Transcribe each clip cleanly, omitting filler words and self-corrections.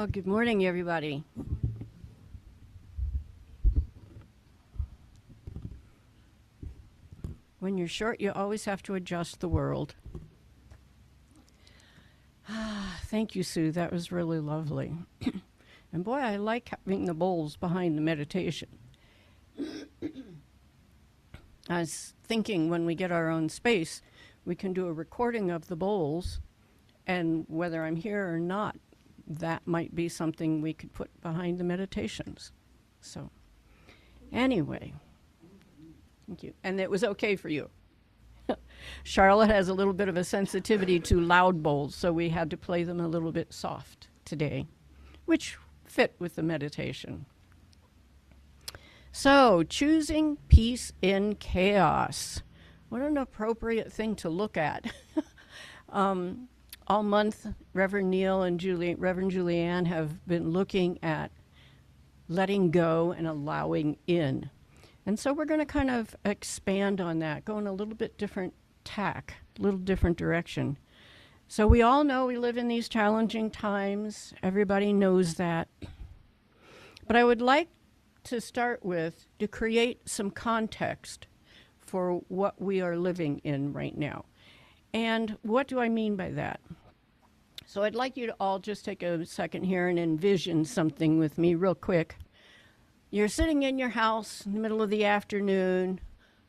Oh, good morning, everybody. When you're short, you always have to adjust the world. Thank you, Sue. That was really lovely. And boy, I like having the bowls behind the meditation. I was thinking when we get our own space, we can do a recording of the bowls, and whether I'm here or not, that might be something we could put behind the meditations. So, anyway, thank you. And it was okay for you. Charlotte has a little bit of a sensitivity to loud bowls, so we had to play them a little bit soft today, which fit with the meditation. So, choosing peace in chaos. What an appropriate thing to look at. All month, Reverend Neil and Reverend Julianne have been looking at letting go and allowing in. And so we're going to kind of expand on that, go in a little bit different tack, a little different direction. So we all know we live in these challenging times. Everybody knows that. But I would like to start with to create some context for what we are living in right now. And what do I mean by that? So I'd like you to all just take a second here and envision something with me real quick. You're sitting in your house in the middle of the afternoon.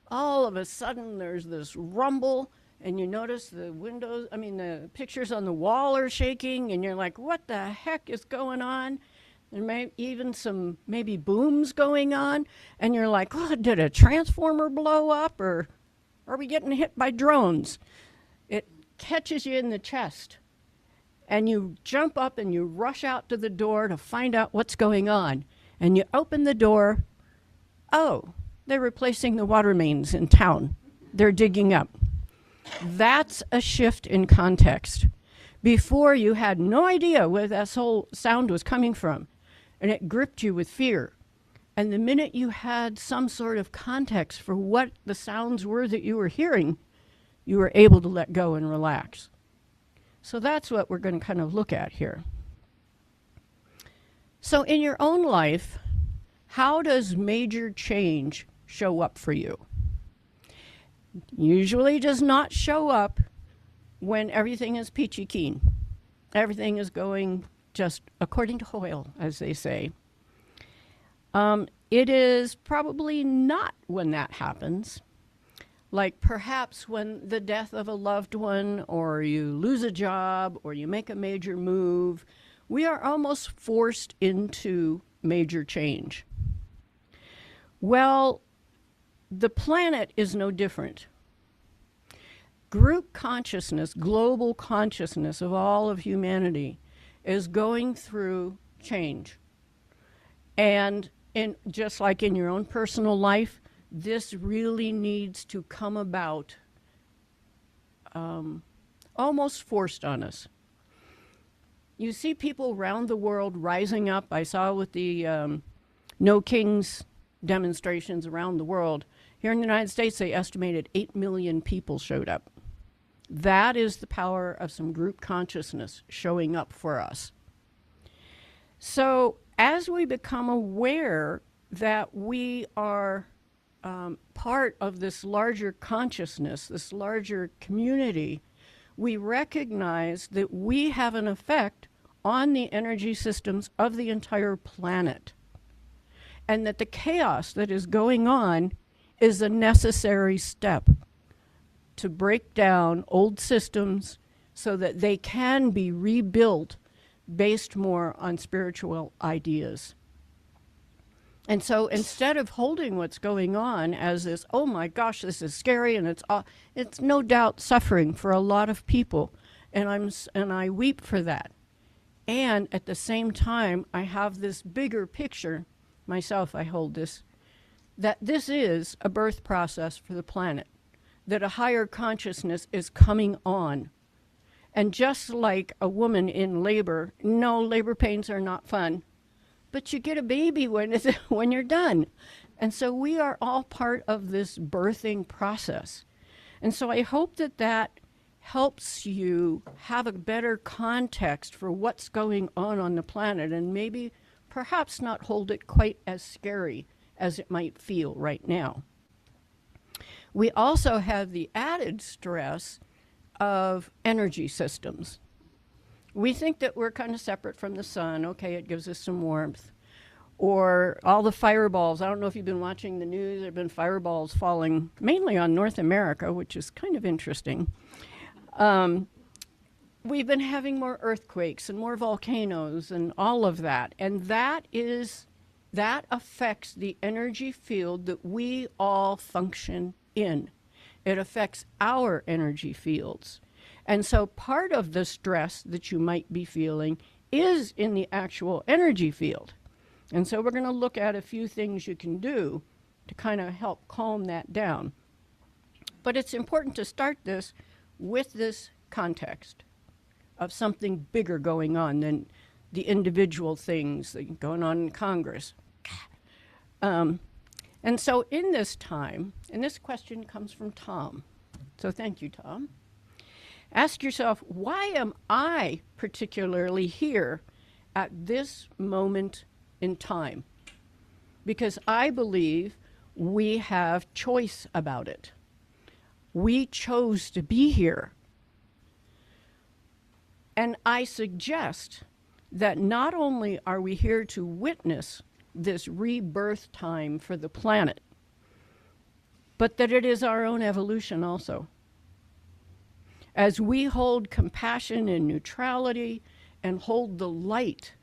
All of a sudden there's this rumble and you notice the pictures on the wall are shaking and you're like, what the heck is going on? There may even some maybe booms going on and you're like, oh, did a transformer blow up or are we getting hit by drones? It catches you in the chest and you jump up and you rush out to the door to find out what's going on. And you open the door, oh, they're replacing the water mains in town. They're digging up. That's a shift in context. Before, you had no idea where that whole sound was coming from, and it gripped you with fear. And the minute you had some sort of context for what the sounds were that you were hearing, you were able to let go and relax. So that's what we're going to kind of look at here. So in your own life, how does major change show up for you? Usually does not show up when everything is peachy keen. Everything is going just according to Hoyle, as they say. It is probably not when that happens. Like perhaps when the death of a loved one, or you lose a job, or you make a major move, we are almost forced into major change. Well, the planet is no different. Group consciousness, global consciousness of all of humanity is going through change. And just like in your own personal life, this really needs to come about almost forced on us. You see people around the world rising up. I saw with the No Kings demonstrations around the world. Here in the United States, they estimated 8 million people showed up. That is the power of some group consciousness showing up for us. So as we become aware that we are part of this larger consciousness, this larger community, we recognize that we have an effect on the energy systems of the entire planet. And that the chaos that is going on is a necessary step to break down old systems so that they can be rebuilt based more on spiritual ideas. And so instead of holding what's going on as this, oh my gosh, this is scary, and it's no doubt suffering for a lot of people, and I weep for that. And at the same time, I have this bigger picture, myself I hold this, that this is a birth process for the planet, that a higher consciousness is coming on. And just like a woman in labor, no, labor pains are not fun, but you get a baby when you're done. And so we are all part of this birthing process. And so I hope that helps you have a better context for what's going on the planet, and maybe perhaps not hold it quite as scary as it might feel right now. We also have the added stress of energy systems. We think that we're kind of separate from the sun. Okay, it gives us some warmth. Or all the fireballs. I don't know if you've been watching the news. There have been fireballs falling mainly on North America, which is kind of interesting. We've been having more earthquakes and more volcanoes and all of that. And that affects the energy field that we all function in. It affects our energy fields. And so part of the stress that you might be feeling is in the actual energy field. And so we're going to look at a few things you can do to kind of help calm that down. But it's important to start this with this context of something bigger going on than the individual things that are going on in Congress. And so in this time, and this question comes from Tom. So thank you, Tom. Ask yourself, why am I particularly here at this moment in time? Because I believe we have choice about it. We chose to be here. And I suggest that not only are we here to witness this rebirth time for the planet, but that it is our own evolution also. As we hold compassion and neutrality and hold the light,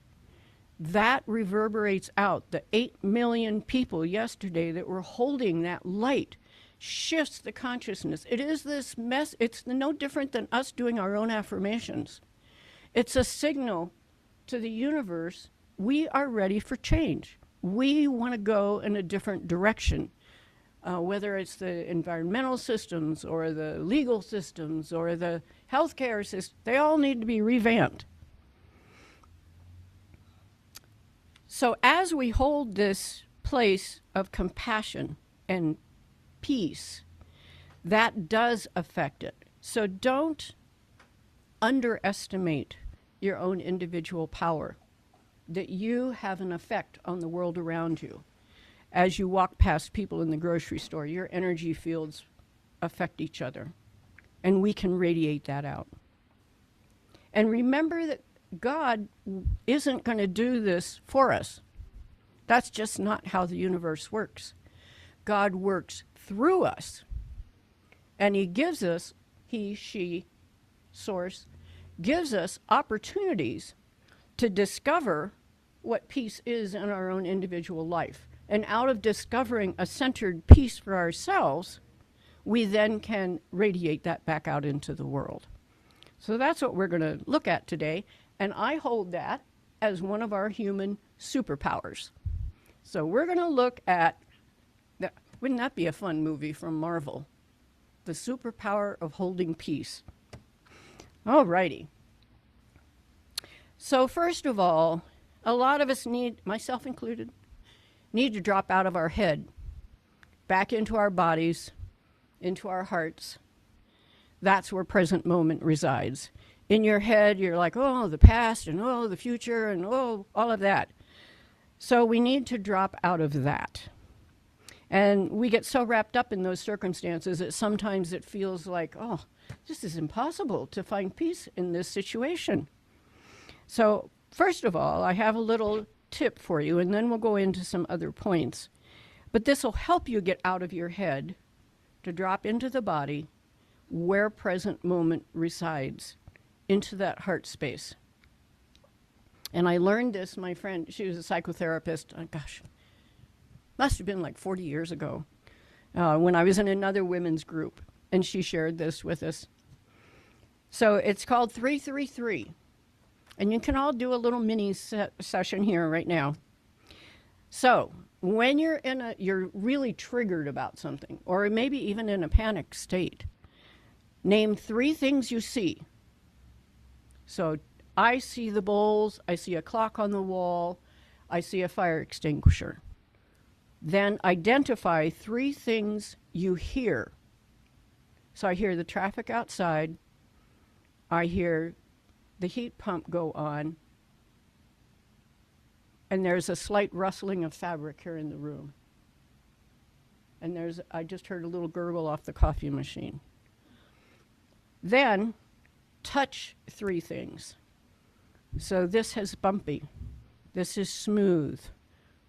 that reverberates out. The 8 million people yesterday that were holding that light shifts the consciousness. It is this mess. It's no different than us doing our own affirmations. It's a signal to the universe, we are ready for change. We want to go in a different direction. Whether it's the environmental systems or the legal systems or the healthcare system, they all need to be revamped. So as we hold this place of compassion and peace, that does affect it. So don't underestimate your own individual power, that you have an effect on the world around you. As you walk past people in the grocery store, your energy fields affect each other, and we can radiate that out. And remember that God isn't going to do this for us. That's just not how the universe works. God works through us, and he gives us, he, she, source, gives us opportunities to discover what peace is in our own individual life. And out of discovering a centered peace for ourselves, we then can radiate that back out into the world. So that's what we're going to look at today. And I hold that as one of our human superpowers. So we're going to look at, wouldn't that be a fun movie from Marvel? The superpower of holding peace. All righty. So first of all, a lot of us need, myself included, need to drop out of our head, back into our bodies, into our hearts. That's where present moment resides. In your head, you're like, oh, the past, and oh, the future, and oh, all of that. So we need to drop out of that. And we get so wrapped up in those circumstances that sometimes it feels like, oh, this is impossible to find peace in this situation. So first of all, I have a little tip for you, and then we'll go into some other points. But this will help you get out of your head to drop into the body where present moment resides, into that heart space. And I learned this, my friend, she was a psychotherapist, must have been like 40 years ago, when I was in another women's group, and she shared this with us. So it's called 333. And you can all do a little mini session here right now. So when you're really triggered about something, or maybe even in a panic state, name 3 things you see. So I see the bowls, I see a clock on the wall, I see a fire extinguisher. Then identify 3 things you hear. So I hear the traffic outside, I hear the heat pump go on, and there's a slight rustling of fabric here in the room. And I just heard a little gurgle off the coffee machine. Then, touch 3 things. So this is bumpy. This is smooth.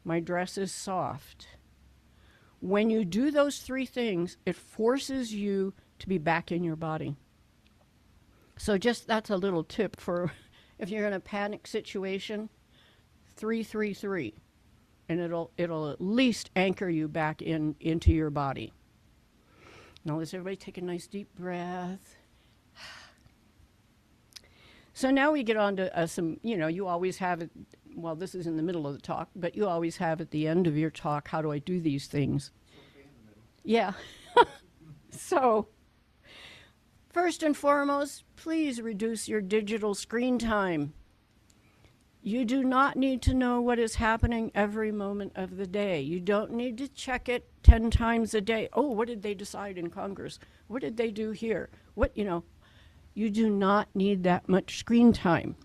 My dress is soft. When you do those 3 things, it forces you to be back in your body. So that's a little tip for if you're in a panic situation, 3, 3, 3. And it'll at least anchor you back into your body. Now let's everybody take a nice deep breath. So now we get on to some, you always have it, well, this is in the middle of the talk, but you always have at the end of your talk, how do I do these things? Yeah. So, first and foremost, please reduce your digital screen time. You do not need to know what is happening every moment of the day. You don't need to check it 10 times a day. Oh, what did they decide in Congress? What did they do here? You do not need that much screen time.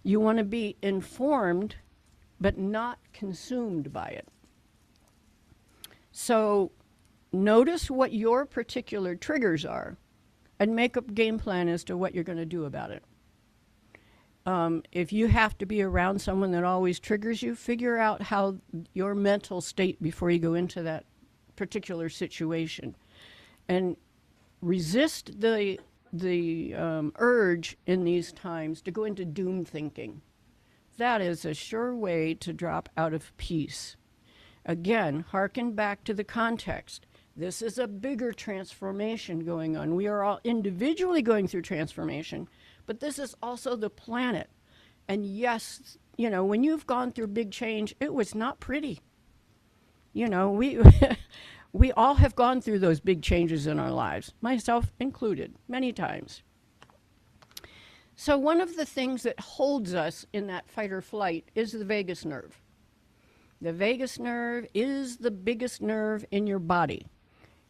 You want to be informed, but not consumed by it. So notice what your particular triggers are and make up a game plan as to what you're going to do about it. If you have to be around someone that always triggers you, figure out how your mental state before you go into that particular situation. And resist the urge in these times to go into doom thinking. That is a sure way to drop out of peace. Again, hearken back to the context. This is a bigger transformation going on. We are all individually going through transformation, but this is also the planet. And yes, when you've gone through big change, it was not pretty. We all have gone through those big changes in our lives, myself included, many times. So one of the things that holds us in that fight or flight is the vagus nerve. The vagus nerve is the biggest nerve in your body.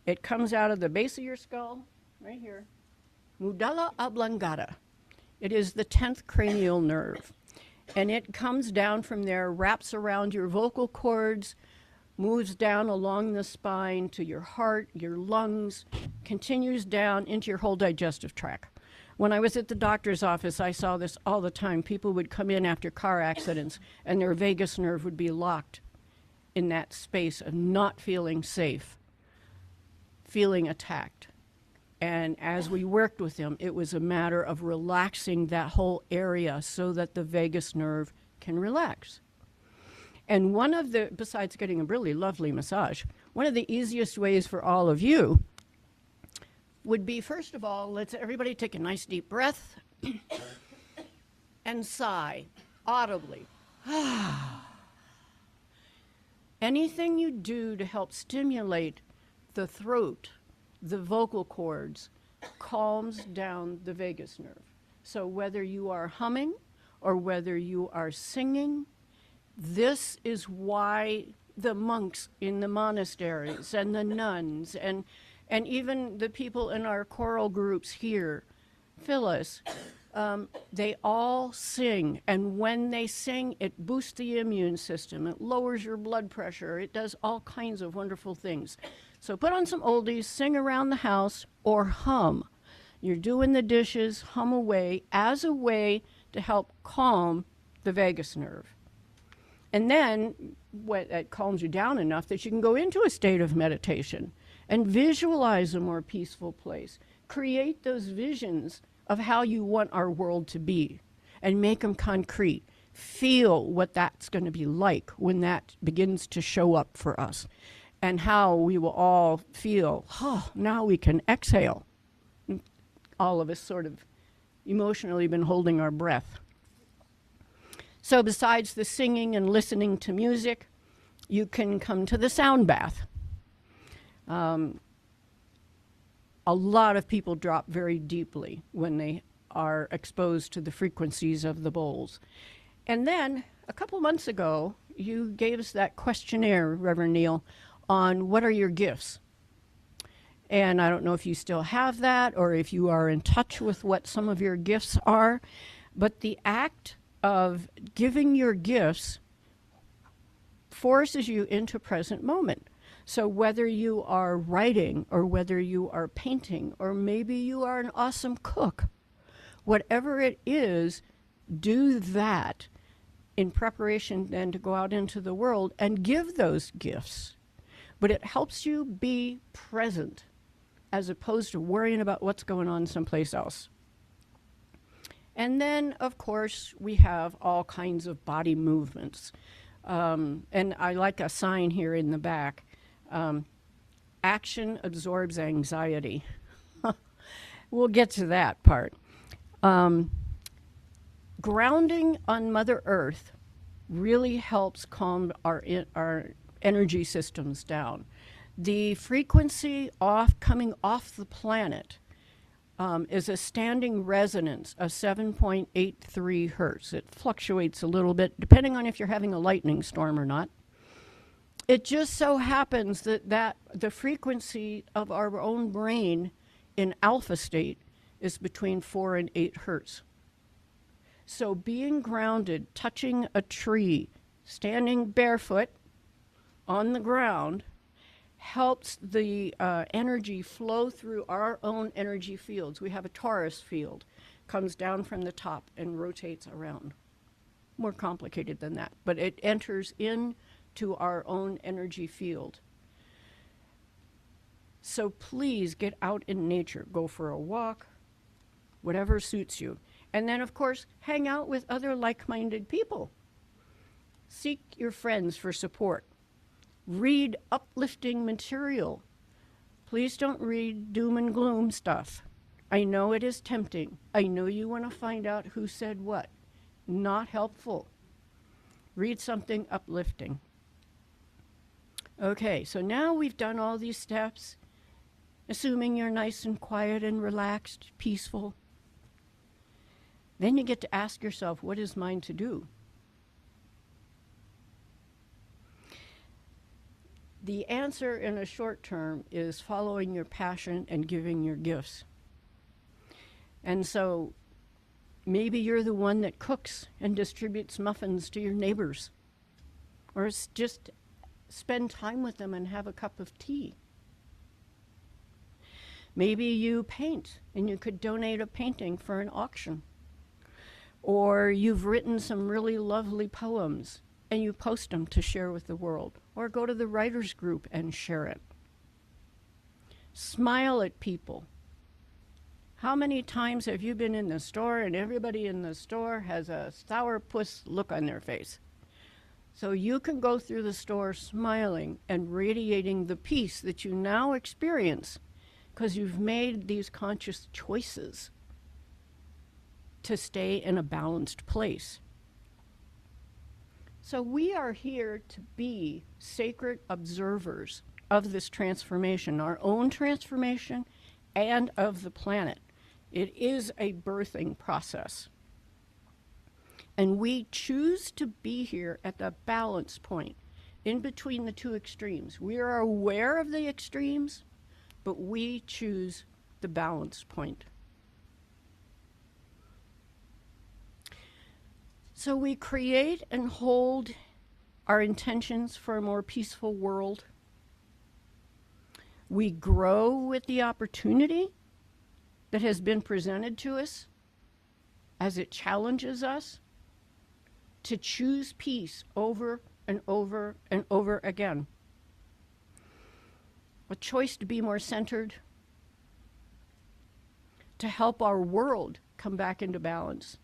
It comes out of the base of your skull, right here, medulla oblongata. It is the 10th cranial nerve. And it comes down from there, wraps around your vocal cords, moves down along the spine to your heart, your lungs, continues down into your whole digestive tract. When I was at the doctor's office, I saw this all the time. People would come in after car accidents, and their vagus nerve would be locked in that space of not feeling safe, feeling attacked. And as we worked with them, it was a matter of relaxing that whole area so that the vagus nerve can relax. And besides getting a really lovely massage, one of the easiest ways for all of you would be, first of all, let's everybody take a nice deep breath and sigh audibly. Anything you do to help stimulate the throat, the vocal cords, calms down the vagus nerve. So whether you are humming or whether you are singing, this is why the monks in the monasteries and the nuns and even the people in our choral groups here, Phyllis, they all sing. And when they sing, it boosts the immune system. It lowers your blood pressure. It does all kinds of wonderful things. So put on some oldies, sing around the house, or hum. You're doing the dishes, hum away as a way to help calm the vagus nerve. And then it calms you down enough that you can go into a state of meditation and visualize a more peaceful place. Create those visions of how you want our world to be and make them concrete. Feel what that's going to be like when that begins to show up for us and how we will all feel, now we can exhale. All of us sort of emotionally been holding our breath. So besides the singing and listening to music, you can come to the sound bath. A lot of people drop very deeply when they are exposed to the frequencies of the bowls. And then a couple months ago, you gave us that questionnaire, Reverend Neil, on what are your gifts. And I don't know if you still have that or if you are in touch with what some of your gifts are, but the act of giving your gifts forces you into present moment. So whether you are writing or whether you are painting or maybe you are an awesome cook, whatever it is, do that in preparation then to go out into the world and give those gifts. But it helps you be present as opposed to worrying about what's going on someplace else. And then, of course, we have all kinds of body movements. And I like a sign here in the back. Action absorbs anxiety. We'll get to that part. Grounding on Mother Earth really helps calm our energy systems down. The frequency coming off the planet is a standing resonance of 7.83 hertz. It fluctuates a little bit depending on if you're having a lightning storm or not. It just so happens that the frequency of our own brain in alpha state is between 4 and 8 hertz. So being grounded, touching a tree, standing barefoot on the ground helps the energy flow through our own energy fields. We have a torus field, comes down from the top and rotates around. More complicated than that, but it enters into our own energy field. So please get out in nature. Go for a walk, whatever suits you. And then, of course, hang out with other like-minded people. Seek your friends for support. Read uplifting material. Please don't read doom and gloom stuff. I know it is tempting. I know you want to find out who said what. Not helpful. Read something uplifting. Okay, so now we've done all these steps, assuming you're nice and quiet and relaxed, peaceful. Then you get to ask yourself, what is mine to do? The answer in a short term is following your passion and giving your gifts. And so maybe you're the one that cooks and distributes muffins to your neighbors, or just spend time with them and have a cup of tea. Maybe you paint and you could donate a painting for an auction. Or you've written some really lovely poems and you post them to share with the world. Or go to the writers group and share it. Smile at people. How many times have you been in the store and everybody in the store has a sourpuss look on their face? So you can go through the store smiling and radiating the peace that you now experience because you've made these conscious choices to stay in a balanced place. So we are here to be sacred observers of this transformation, our own transformation and of the planet. It is a birthing process. And we choose to be here at the balance point in between the two extremes. We are aware of the extremes, but we choose the balance point. So we create and hold our intentions for a more peaceful world. We grow with the opportunity that has been presented to us as it challenges us to choose peace over and over and over again. A choice to be more centered, to help our world come back into balance.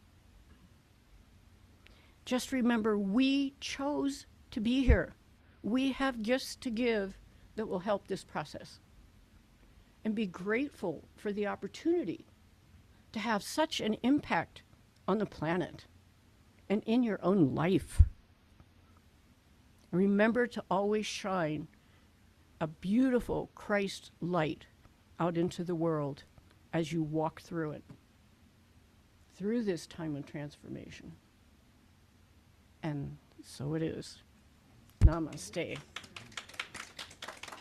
Just remember, we chose to be here. We have gifts to give that will help this process. And be grateful for the opportunity to have such an impact on the planet and in your own life. Remember to always shine a beautiful Christ light out into the world as you walk through it, through this time of transformation. And so it is. Namaste.